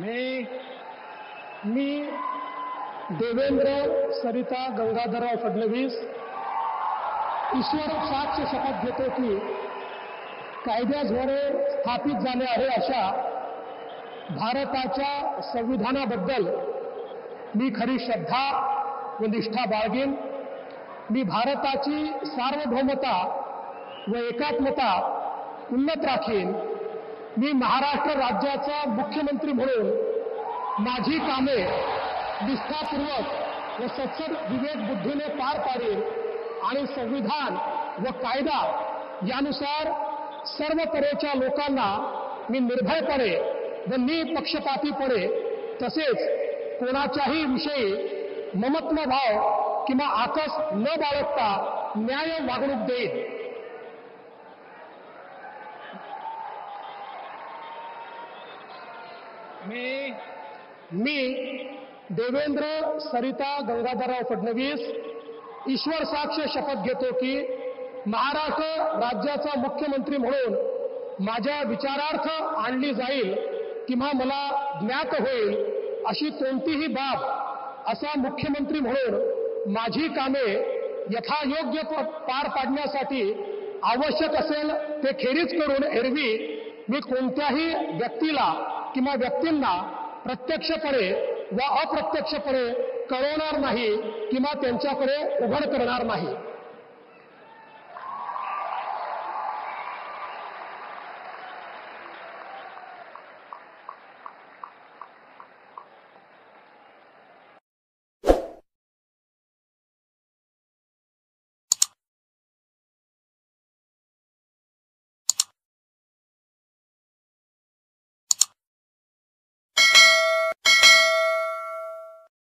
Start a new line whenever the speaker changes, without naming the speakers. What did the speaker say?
मी देवेंद्र सरिता गंगाधरराव फडणवीस ईश्वर साक्ष शपथ घेतो की कायद्याद्वारे स्थापित झाले आहे अशा भारताच्या संविधानाबद्दल मी खरी श्रद्धा व निष्ठा बाळगेन। मी भारताची सार्वभौमता व एकात्मता उन्नत राखीन। मी महाराष्ट्र राज्याचा मुख्यमंत्री म्हणून माझी कामे निष्ठापूर्वक व सत्सद विवेक बुद्धीने पार पाडेन आणि संविधान व कायदा यानुसार सर्व तऱ्हेच्या लोकांना मी निर्भयपणे व निपक्षपातीपणे तसेच कोणाच्याही विषयी ममत्व भाव किंवा आकस न बाळगता न्याय वागणूक देईन। मी देवेंद्र सरिता गंगाधरराव फडणवीस ईश्वर साक्ष शपथ घेतो की महाराष्ट्र राज्याचा मुख्यमंत्री म्हणून माझ्या विचारार्थ आणली जाईल किंवा मला ज्ञात होईल अशी कोणतीही बाब असा मुख्यमंत्री म्हणून माझी कामे यथायोग्य पार पाडण्यासाठी आवश्यक असेल ते खेरीज करून एरवी मी कोणत्याही व्यक्तीला किंवा व्यक्तींना प्रत्यक्षपणे व अप्रत्यक्षपणे कळवणार नाही किंवा त्यांच्याकडे उघड करणार नाही।